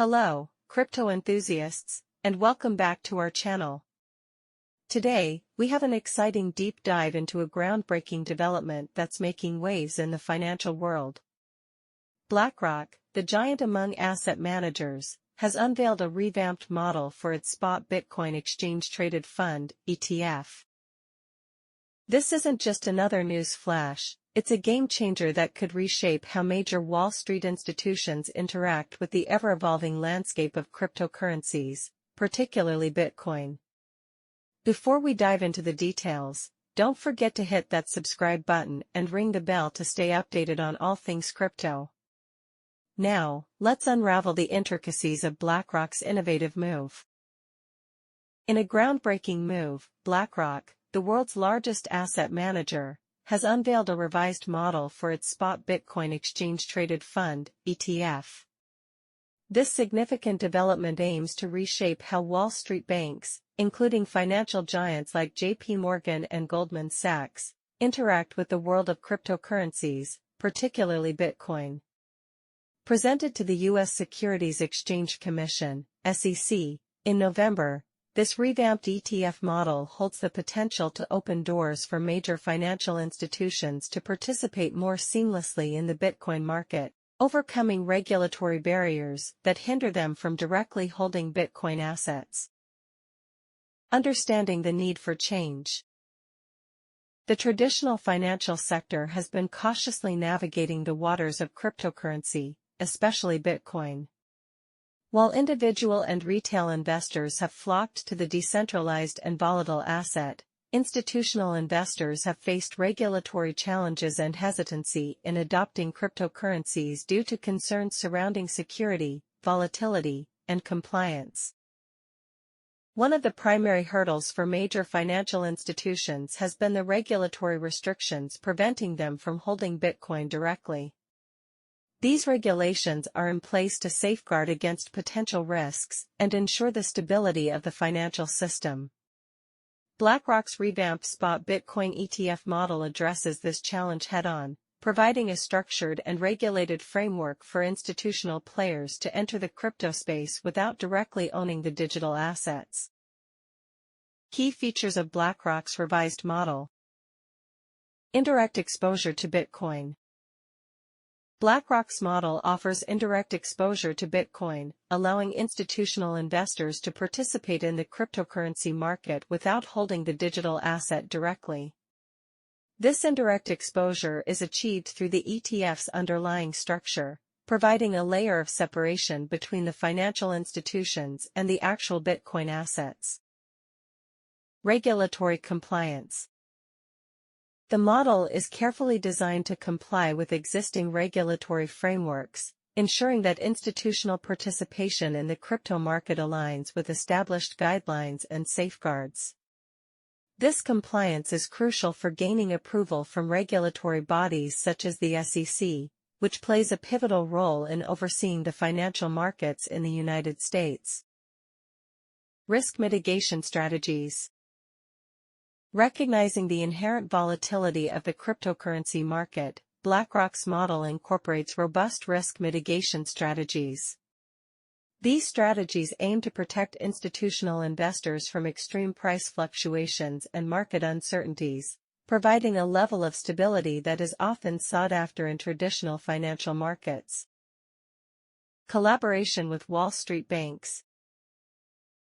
Hello, crypto enthusiasts, and welcome back to our channel. Today, we have an exciting deep dive into a groundbreaking development that's making waves in the financial world. BlackRock, the giant among asset managers, has unveiled a revamped model for its spot Bitcoin exchange-traded fund, ETF. This isn't just another news flash, it's a game-changer that could reshape how major Wall Street institutions interact with the ever-evolving landscape of cryptocurrencies, particularly Bitcoin. Before we dive into the details, don't forget to hit that subscribe button and ring the bell to stay updated on all things crypto. Now, let's unravel the intricacies of BlackRock's innovative move. In a groundbreaking move, BlackRock, the world's largest asset manager, has unveiled a revised model for its spot Bitcoin exchange-traded fund, ETF. This significant development aims to reshape how Wall Street banks, including financial giants like JP and Goldman Sachs, interact with the world of cryptocurrencies, particularly Bitcoin. Presented to the U.S. Securities Exchange Commission, SEC, in November, this revamped ETF model holds the potential to open doors for major financial institutions to participate more seamlessly in the Bitcoin market, overcoming regulatory barriers that hinder them from directly holding Bitcoin assets. Understanding the need for change. The traditional financial sector has been cautiously navigating the waters of cryptocurrency, especially Bitcoin. While individual and retail investors have flocked to the decentralized and volatile asset, institutional investors have faced regulatory challenges and hesitancy in adopting cryptocurrencies due to concerns surrounding security, volatility, and compliance. One of the primary hurdles for major financial institutions has been the regulatory restrictions preventing them from holding Bitcoin directly. These regulations are in place to safeguard against potential risks and ensure the stability of the financial system. BlackRock's revamped spot Bitcoin ETF model addresses this challenge head-on, providing a structured and regulated framework for institutional players to enter the crypto space without directly owning the digital assets. Key features of BlackRock's revised model. Indirect exposure to Bitcoin. BlackRock's model offers indirect exposure to Bitcoin, allowing institutional investors to participate in the cryptocurrency market without holding the digital asset directly. This indirect exposure is achieved through the ETF's underlying structure, providing a layer of separation between the financial institutions and the actual Bitcoin assets. Regulatory compliance. The model is carefully designed to comply with existing regulatory frameworks, ensuring that institutional participation in the crypto market aligns with established guidelines and safeguards. This compliance is crucial for gaining approval from regulatory bodies such as the SEC, which plays a pivotal role in overseeing the financial markets in the United States. Risk mitigation strategies. Recognizing the inherent volatility of the cryptocurrency market, BlackRock's model incorporates robust risk mitigation strategies. These strategies aim to protect institutional investors from extreme price fluctuations and market uncertainties, providing a level of stability that is often sought after in traditional financial markets. Collaboration with Wall Street banks.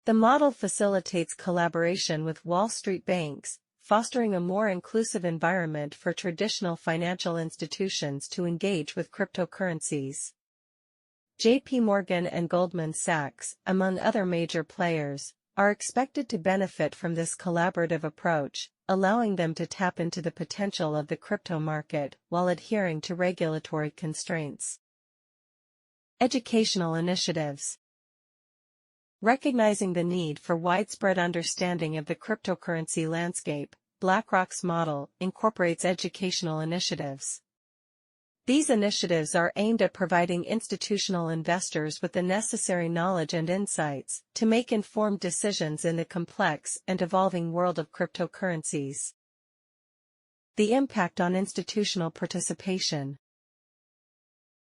The model facilitates collaboration with Wall Street banks, fostering a more inclusive environment for traditional financial institutions to engage with cryptocurrencies. JP and Goldman Sachs, among other major players, are expected to benefit from this collaborative approach, allowing them to tap into the potential of the crypto market while adhering to regulatory constraints. Educational initiatives. Recognizing the need for widespread understanding of the cryptocurrency landscape, BlackRock's model incorporates educational initiatives. These initiatives are aimed at providing institutional investors with the necessary knowledge and insights to make informed decisions in the complex and evolving world of cryptocurrencies. The impact on institutional participation.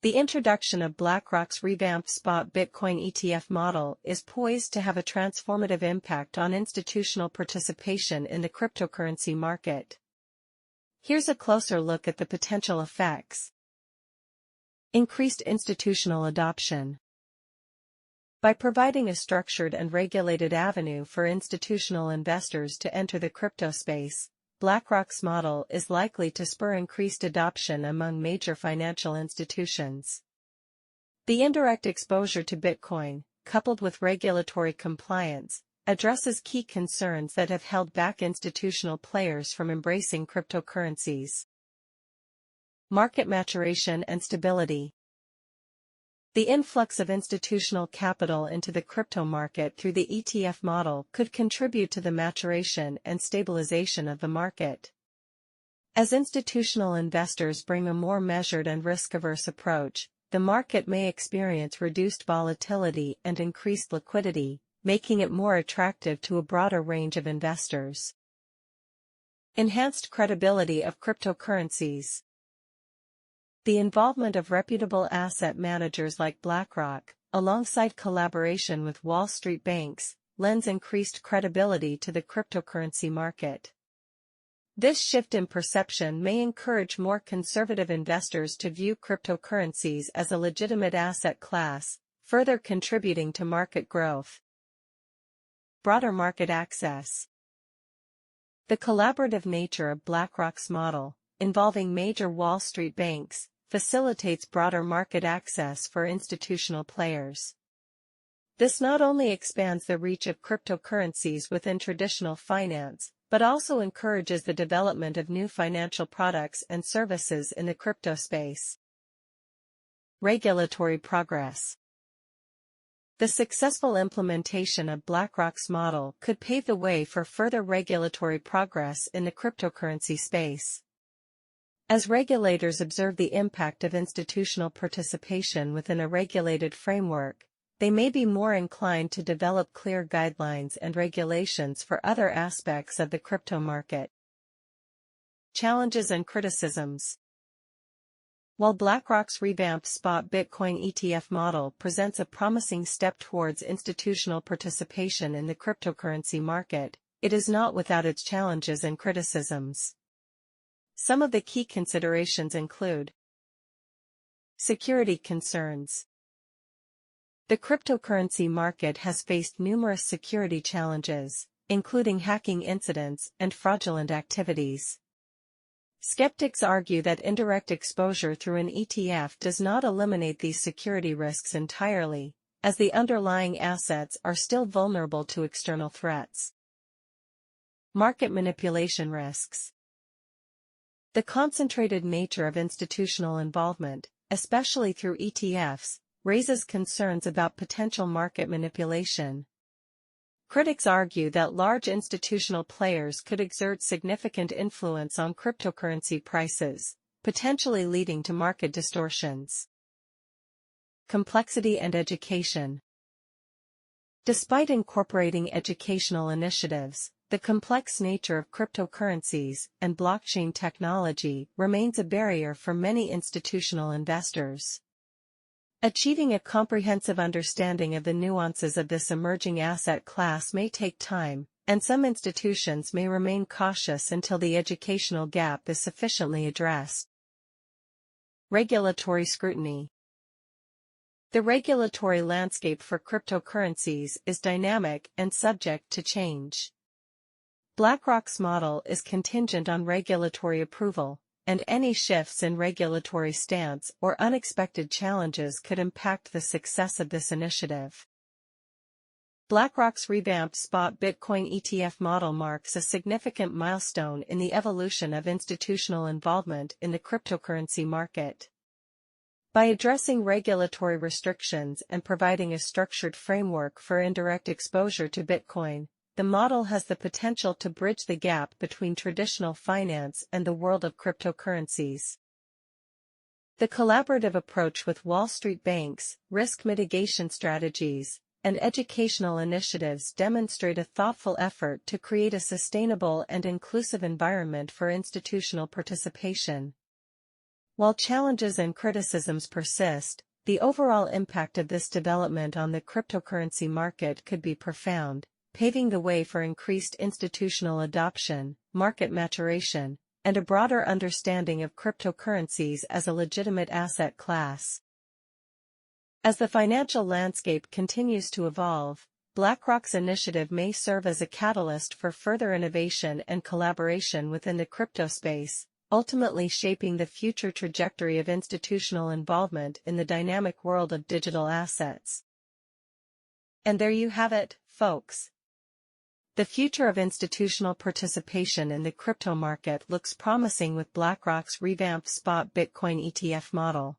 The introduction of BlackRock's revamped spot Bitcoin ETF model is poised to have a transformative impact on institutional participation in the cryptocurrency market. Here's a closer look at the potential effects. Increased institutional adoption. By providing a structured and regulated avenue for institutional investors to enter the crypto space, BlackRock's model is likely to spur increased adoption among major financial institutions. The indirect exposure to Bitcoin, coupled with regulatory compliance, addresses key concerns that have held back institutional players from embracing cryptocurrencies. Market maturation and stability. The influx of institutional capital into the crypto market through the ETF model could contribute to the maturation and stabilization of the market. As institutional investors bring a more measured and risk-averse approach, the market may experience reduced volatility and increased liquidity, making it more attractive to a broader range of investors. Enhanced credibility of cryptocurrencies. The involvement of reputable asset managers like BlackRock, alongside collaboration with Wall Street banks, lends increased credibility to the cryptocurrency market. This shift in perception may encourage more conservative investors to view cryptocurrencies as a legitimate asset class, further contributing to market growth. Broader market access. The collaborative nature of BlackRock's model, involving major Wall Street banks, facilitates broader market access for institutional players. This not only expands the reach of cryptocurrencies within traditional finance, but also encourages the development of new financial products and services in the crypto space. Regulatory progress. The successful implementation of BlackRock's model could pave the way for further regulatory progress in the cryptocurrency space. As regulators observe the impact of institutional participation within a regulated framework, they may be more inclined to develop clear guidelines and regulations for other aspects of the crypto market. Challenges and criticisms. While BlackRock's revamped spot Bitcoin ETF model presents a promising step towards institutional participation in the cryptocurrency market, it is not without its challenges and criticisms. Some of the key considerations include security concerns. The cryptocurrency market has faced numerous security challenges, including hacking incidents and fraudulent activities. Skeptics argue that indirect exposure through an ETF does not eliminate these security risks entirely, as the underlying assets are still vulnerable to external threats. Market manipulation risks. The concentrated nature of institutional involvement, especially through ETFs, raises concerns about potential market manipulation. Critics argue that large institutional players could exert significant influence on cryptocurrency prices, potentially leading to market distortions. Complexity and education. Despite incorporating educational initiatives, the complex nature of cryptocurrencies and blockchain technology remains a barrier for many institutional investors. Achieving a comprehensive understanding of the nuances of this emerging asset class may take time, and some institutions may remain cautious until the educational gap is sufficiently addressed. Regulatory scrutiny. The regulatory landscape for cryptocurrencies is dynamic and subject to change. BlackRock's model is contingent on regulatory approval, and any shifts in regulatory stance or unexpected challenges could impact the success of this initiative. BlackRock's revamped spot Bitcoin ETF model marks a significant milestone in the evolution of institutional involvement in the cryptocurrency market. By addressing regulatory restrictions and providing a structured framework for indirect exposure to Bitcoin, the model has the potential to bridge the gap between traditional finance and the world of cryptocurrencies. The collaborative approach with Wall Street banks, risk mitigation strategies, and educational initiatives demonstrate a thoughtful effort to create a sustainable and inclusive environment for institutional participation. While challenges and criticisms persist, the overall impact of this development on the cryptocurrency market could be profound, paving the way for increased institutional adoption, market maturation, and a broader understanding of cryptocurrencies as a legitimate asset class. As the financial landscape continues to evolve, BlackRock's initiative may serve as a catalyst for further innovation and collaboration within the crypto space, ultimately shaping the future trajectory of institutional involvement in the dynamic world of digital assets. And there you have it, folks. The future of institutional participation in the crypto market looks promising with BlackRock's revamped spot Bitcoin ETF model.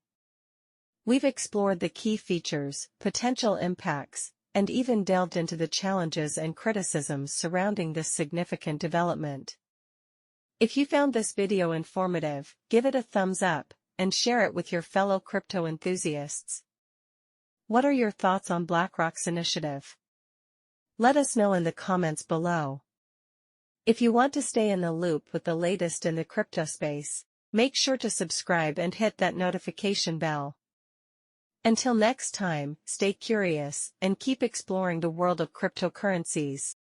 We've explored the key features, potential impacts, and even delved into the challenges and criticisms surrounding this significant development. If you found this video informative, give it a thumbs up, and share it with your fellow crypto enthusiasts. What are your thoughts on BlackRock's initiative? Let us know in the comments below. If you want to stay in the loop with the latest in the crypto space, make sure to subscribe and hit that notification bell. Until next time, stay curious and keep exploring the world of cryptocurrencies.